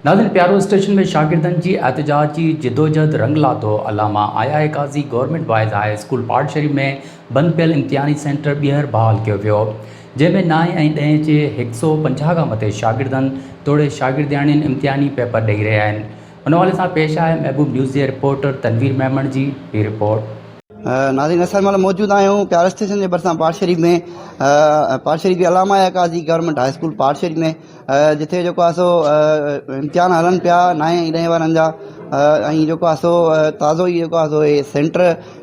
नाज़िन प्यारो स्टेशन में शागिर्दनि जी एहतजाज की जिदोजहद रंग लाथो। अलामा आया काज़ी गवर्नमेंट बॉयज़ हाई स्कूल पाटशरी में बंद पियल इम्तिहानी सेंटर ॿीहर बहाल किया वियो, जंहिंमें 9 ऐं 10 जे 150 खां मथे शागिर्दनि तोड़े शागिर्दियाणियुनि इम्तिहानी पेपर ॾेई रहिया आहिनि। उन हवाले सां पेश आहे महबूब न्यूज़ जे रिपोर्टर तनवीर मेमण जी हीअ रिपोर्ट। नाज़रीन, असां महिल मौजूद आहियूं प्यारो स्टेशन जे भरिसां पाटशरी में, पाटशरी जी अलामा काज़ी गवर्नमेंट हाई स्कूल पाटशरी में, जिथे जेको आहे सो इम्तिहान हलनि पिया 9 ऐं 10 वारनि जा। ऐं जेको आहे सो ताज़ो ई जेको आहे सो सेंटर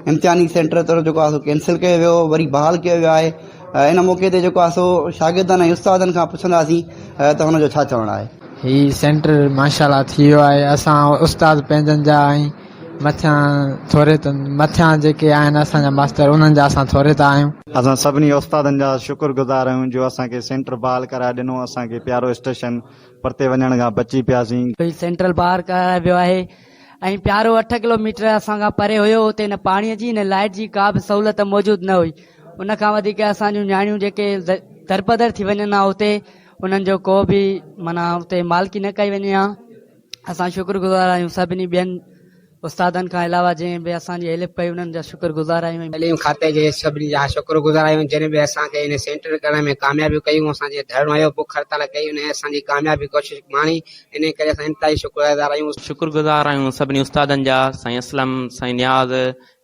इम्तिहानी सेंटर तो जेको आहे सो कैंसिल कयो वियो, वरी बहाल कयो वियो आहे। इन मौक़े ते जेको आहे सो शागिर्दनि ऐं उस्तादनि खां पुछंदासीं त हुनजो छा चवणु आहे। ही सेंटर माशाल्लाह थी वियो आहे। असां उस्ताद पंहिंजनि जा ऐं मथियां थोरे मथियां जेके आहिनि असांजा मास्टर उन्हनि जा असां थोरे था आहियूं। असां सभिनी उस्तादनि जा शुक्रगुज़ार आहियूं जो असांखे सेंटर बहाल कराए ॾिनो। असांखे प्यारो स्टेशन परते वञण खां बची पियासीं। सेंट्रल बहाल करायो वियो आहे ऐं प्यारो 8 किलोमीटर असांखां परे हुयो, हुते न पाणीअ जी न लाइट जी का बि सहूलियत मौजूदु न हुई। उन खां वधीक असांजूं नियाणियूं जेके दरबदर थी वञनि हा उते, उन्हनि जो को बि माना उते मालिकी न कई वञे हा। असां शुक्रगुज़ार आहियूं सभिनी ॿियनि उस्तादनि खां अलावा जंहिं बि असांजी हेल्प कई उन्हनि जा शुक्रगुज़ार आहियूं। तइलीम खाते जे सभिनी जा शुक्रगुज़ार आहियूं जंहिं बि असांखे इन सेंटर करण में कामयाबी कयूं। असांजे धरणो आयो बुख हड़ताल कई, उन असांजी कामयाबी कोशिशि माणी, इन करे असां इंतहाई शुक्रगुज़ार आहियूं। शुक्रगुज़ार आहियूं सभिनी उस्तादनि जा, साईं असलम, साईं नियाज़,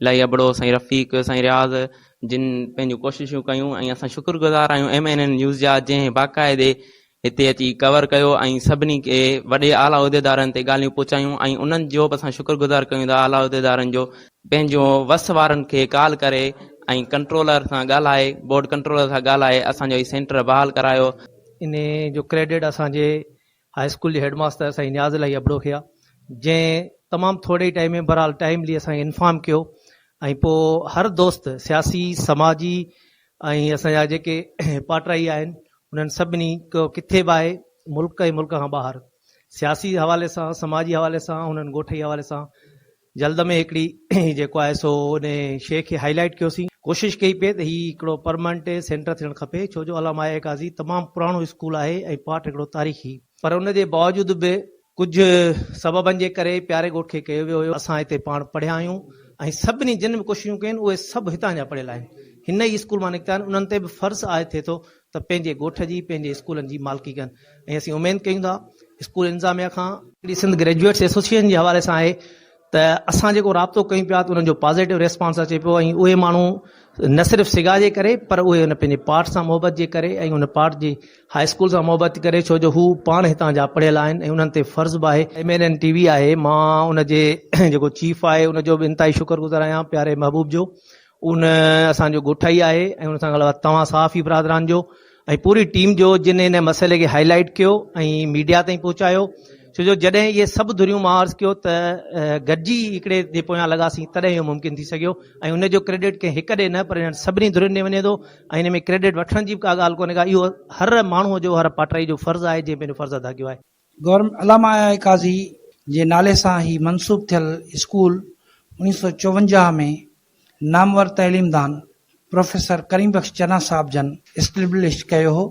इलाही अबड़ो, साईं रफ़ीक, साईं रियाज़, जिन पंहिंजूं कोशिशूं कयूं। ऐं असां शुक्रगुज़ार आहियूं MNN न्यूज़ जा, जंहिं बाक़ाइदे हिते अची कवर कयो ऐं सभिनी खे वॾे आला उहिदेदारनि ते ॻाल्हियूं पहुचायूं। ऐं उन्हनि जो बि असां शुक्रगुज़ार कयूं था आला उहिदेदारनि जो, पंहिंजो वस वारनि खे कॉल करे ऐं कंट्रोलर सां ॻाल्हाए, बोर्ड कंट्रोलर सां ॻाल्हाए असांजो ई सेंटर बहाल करायो। इन जो क्रेडिट असांजे हाई स्कूल जे हेडमास्टर साईं नियाज़ इलाही अबड़ो खे आहे, जंहिं तमामु थोरे टाइम में बहरहाल टाइमली असांखे इंफॉर्म कयो। ऐं पोइ हर दोस्त सियासी समाजी ऐं असांजा जेके पाटराई आहिनि उन्हनि सभिनी किथे बि आहे मुल्क ऐं मुल्क खां ॿाहिरि सियासी हवाले सां, समाजी हवाले सां, उन्हनि ॻोठ जे हवाले सां जल्द में हिकिड़ी जेको आहे सो उन शइ खे हाईलाइट कयोसीं। कोशिशि कई पई त हीउ हिकिड़ो परमानेंट सेंटर थियणु खपे, छो जो अलामा काज़ी तमामु पुराणो स्कूल आहे ऐं पाठ हिकिड़ो तारीख़ी। पर उन जे बावजूद बि कुझु सबबनि जे करे प्यारे ॻोठ खे कयो वियो हुयो। असां हिते पाण पढ़िया आहियूं ऐं सभिनी जिन बि कोशिशूं कयूं उहे सभु हितां जा पढ़ियल आहिनि, हिन ई स्कूल मां निकिता आहिनि। उन्हनि ते बि फ़र्ज़ु आहे थिए थो त पंहिंजे ॻोठ जी, पंहिंजे स्कूलनि जी मालिकी कनि। ऐं असीं उमेद कयूं था स्कूल इंतिज़ामिया खां, हिकिड़ी सिंध ग्रेजुएट्स एसोसिएशन जे हवाले सां आहे त असां जेको राब्तो कयूं पिया त उन्हनि जो पॉज़िटिव रिस्पॉन्स अचे पियो। ऐं उहे माण्हू न सिर्फ़ु सिगा जे करे, पर उहे उन पंहिंजे पाठ सां मोहबत जे करे ऐं उन पाठ जी हाई स्कूल सां मोहबत करे, छो जो हू पाण हितां जा पढ़ियल आहिनि ऐं उन्हनि ते फ़र्ज़ु बि आहे। MNN TV आहे, मां उन जे जेको चीफ आहे उनजो बि इंतहाई शुक्रगुज़ार आहियां प्यारे महबूब जो। उन असांजो ॻोठाई आहे ऐं उन सां गॾु तव्हां सहाफ़ी बिरादरान जो ऐं पूरी टीम जो, जिन इन मसइले खे हाईलाइट कयो ऐं मीडिया ताईं पहुचायो। छो जो जॾहिं इहे सभु धुरियूं मां अर्ज़ु कयो त गॾिजी हिकिड़े जे पोयां लॻासीं तॾहिं इहो मुमकिन थी सघियो। ऐं उनजो क्रेडिट कंहिं हिक ॾे न, पर इन्हनि सभिनी धुरियुनि ॾे वञे थो। ऐं इन में क्रेडिट वठण जी बि का ॻाल्हि कोन्हे का, इहो हर माण्हूअ जो, हर पाटराई जो फ़र्ज़ु आहे जंहिं पंहिंजो फ़र्ज़ु अदा कयो आहे। गवर्नमेंट अलामा काज़ी जे नाले सां ही मनसूब थियल स्कूल 1954 में नामवर तइलीमदान प्रोफेसर करीम बख्श चना साहब जन एस्टेब्लिश कयो हो।